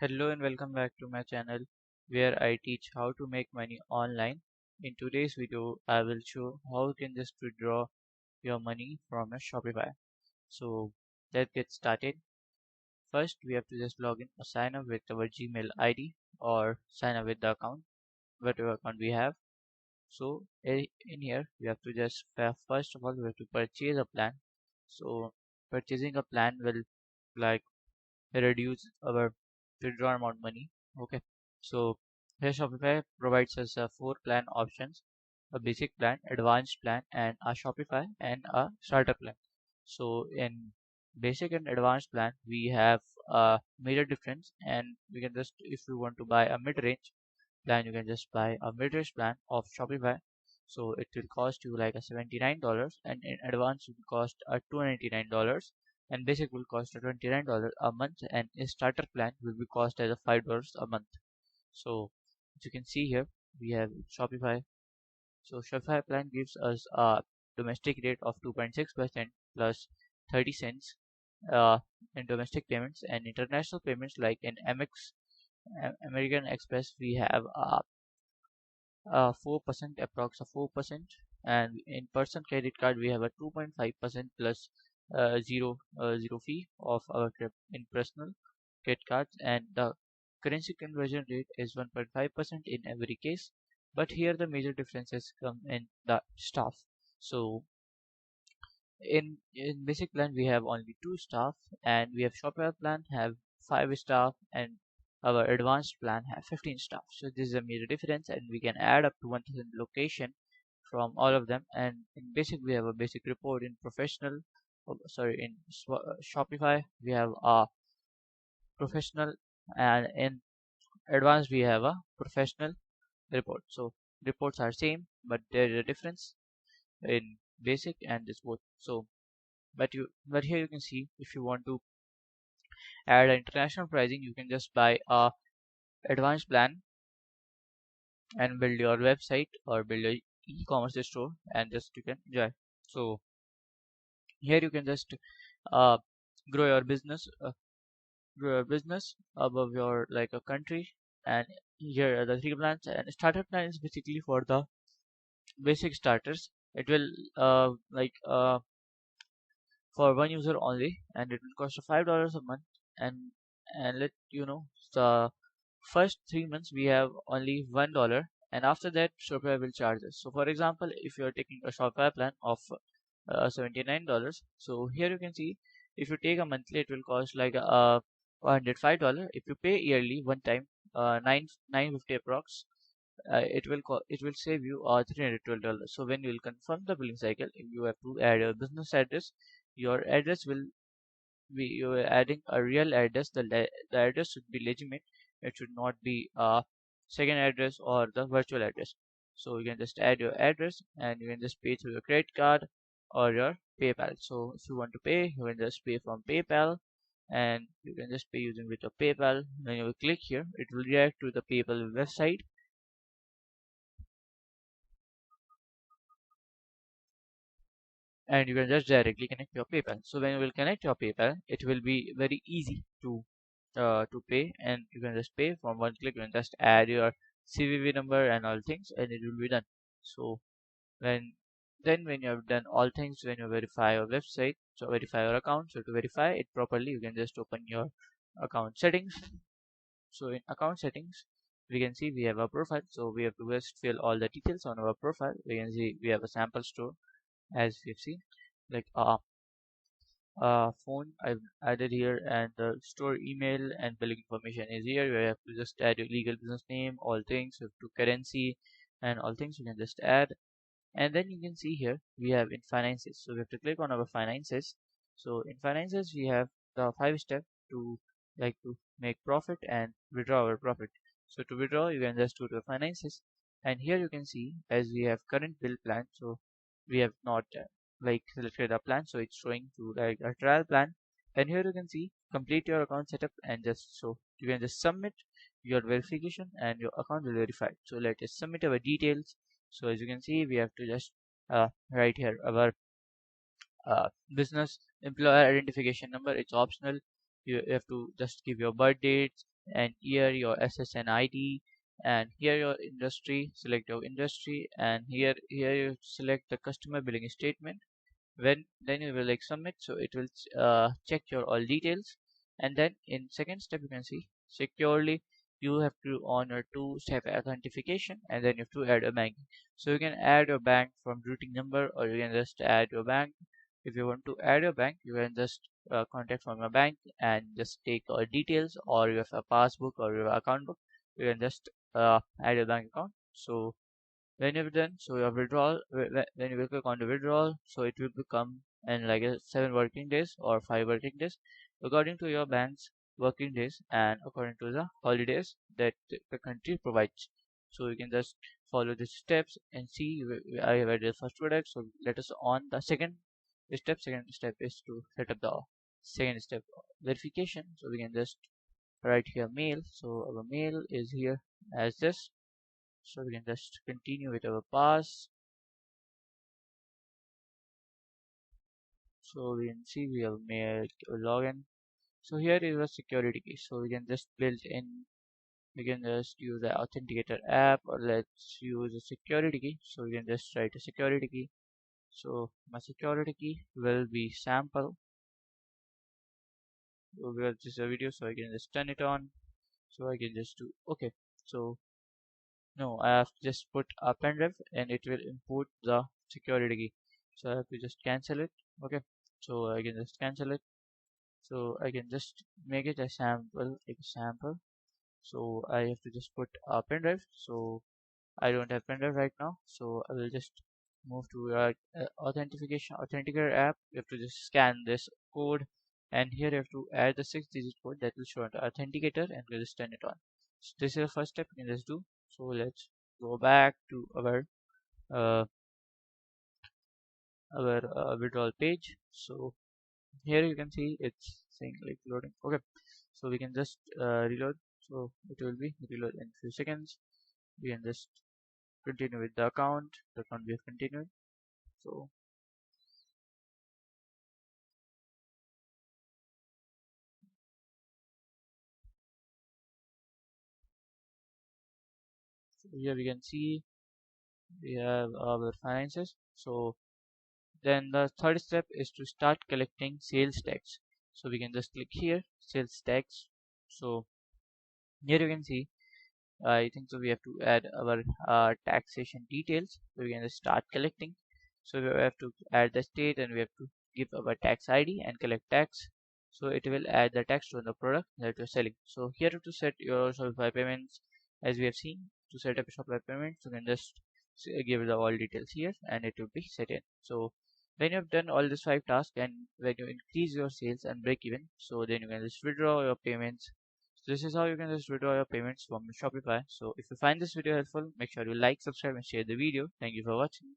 Hello and welcome back to my channel where I teach how to make money online. In today's video, I will show how you can just withdraw your money from a Shopify. So let's get started. First, we have to just log in or sign up with our Gmail ID or sign up with the account, whatever account we have. So in here, we have to just first of all we have to purchase a plan. So purchasing a plan will like reduce our withdraw amount money. Okay, so here Shopify provides us four plan options: a basic plan, advanced plan, and a Shopify and a starter plan. So in basic and advanced plan, we have a major difference, and we can just, if you want to buy a mid-range plan, you can just buy a mid-range plan of Shopify. So it will cost you like a $79, and in advance it will cost a $299, and basic will cost a $29 a month, and a starter plan will be cost as a $5 a month. So as you can see here, we have Shopify. So Shopify plan gives us a domestic rate of 2.6% plus 30 cents in domestic payments, and international payments like in MX American Express we have 4% approx of 4%, and in person credit card we have a 2.5% plus 0 fee of our in personal credit cards, and the currency conversion rate is 1.5% in every case. But here the major differences come in the staff. So in basic plan we have only two staff, and we have Shopify plan have five staff, and our advanced plan have 15 staff. So this is a major difference, and we can add up to 1000 location from all of them. And in basic we have a basic report. In professional, sorry, in Shopify we have a professional, and in advanced we have a professional report. So reports are same, but there is a difference in basic and this both. So but here you can see, if you want to add international pricing, you can just buy a advanced plan and build your website or build a e-commerce store, and just you can enjoy. So here you can just uh, grow your business above your like a country. And here are the three plans, and starter plan is basically for the basic starters. It will for one user only, and it will cost you $5 a month. And let you know, the first 3 months we have only $1, and after that Shopify will charge us. So for example, if you are taking a Shopify plan of $79, so here you can see, if you take a monthly it will cost like $105. If you pay yearly one time, 950 approx, it will save you $312. So when you will confirm the billing cycle, if you have to add your business address, your address will be, you are adding a real address. The address should be legitimate. It should not be a second address or the virtual address. So you can just add your address, and you can just pay through your credit card or your PayPal. So if you want to pay, you can just pay from PayPal, and you can just pay using with your PayPal. When you will click here, it will redirect to the PayPal website, and you can just directly connect your PayPal. So when you will connect your PayPal, it will be very easy to pay, and you can just pay from one click. You can just add your CVV number and all things, and it will be done. So when when you have done all things, when you verify your website, so verify your account. So to verify it properly, you can just open your account settings. So in account settings, we can see we have a profile. So we have to just fill all the details on our profile. We can see we have a sample store, as we've seen, like phone I've added here, and the store email and billing information is here. You have to just add your legal business name, all things, you have to currency and all things you can just add. And then you can see here we have in finances. So we have to click on our finances. So in finances we have the 5 step to to make profit and withdraw our profit. So to withdraw, you can just go to finances, and here you can see, as we have current bill plan, so we have not selected a plan, so it's showing to like a trial plan. And here you can see complete your account setup, and just so you can just submit your verification and your account will verify. So let us submit our details. So as you can see, we have to just write here our business employer identification number. It's optional. You have to just give your birth dates, and here your SSN ID, and here your industry, select your industry, and here you select the customer billing statement. When then you will like submit, so it will check your all details. And then in second step you can see securely you have to on your two-step authentication, and then you have to add a bank. So you can add your bank from routing number, or you can just add your bank. If you want to add your bank, you can just contact from your bank and just take all details, or you have a passbook or your account book, you can just add your bank account. So when you've done, so your withdrawal, when you will click on the withdrawal, so it will become in like a 7 working days or 5 working days, according to your bank's working days and according to the holidays that the country provides. So you can just follow the steps and see. I have added the first product, so let us on the second step. Second step is to set up the second step verification. So we can just write here mail. So our mail is here as this. So we can just continue with our pass. So we can see we have made a login. So here is a security key. So we can just build in. We can just use the authenticator app, or let's use a security key. So we can just write a security key. So my security key will be sample. So we have just a video, so I can just turn it on. So I can just do okay. So no, I have to just put a pen drive and it will input the security key. So I have to just cancel it. Okay, so I can just cancel it. So I can just make it a sample, like a sample. So I have to just put a pen drive. So I don't have pen drive right now. So I will just move to our authenticator app. You have to just scan this code, and here you have to add the 6-digit code that will show on the authenticator, and we'll just turn it on. So this is the first step you can just do. So let's go back to uh, our withdrawal page. So here you can see it's saying like loading. Okay, so we can just reload. So it will be reload in few seconds. We can just continue with the account. The account we have continued. So here we can see we have our finances. So then the third step is to start collecting sales tax. So we can just click here, sales tax. So here you can see, I think so we have to add our taxation details. So we can just start collecting. So we have to add the state, and we have to give our tax ID and collect tax. So it will add the tax to the product that you're selling. So here to set your Shopify payments, as we have seen, to set up a Shopify payment, you can just give the all details here, and it will be set in. So when you have done all these 5 tasks, and when you increase your sales and break even, so then you can just withdraw your payments. So this is how you can just withdraw your payments from Shopify. So if you find this video helpful, make sure you like, subscribe, and share the video. Thank you for watching.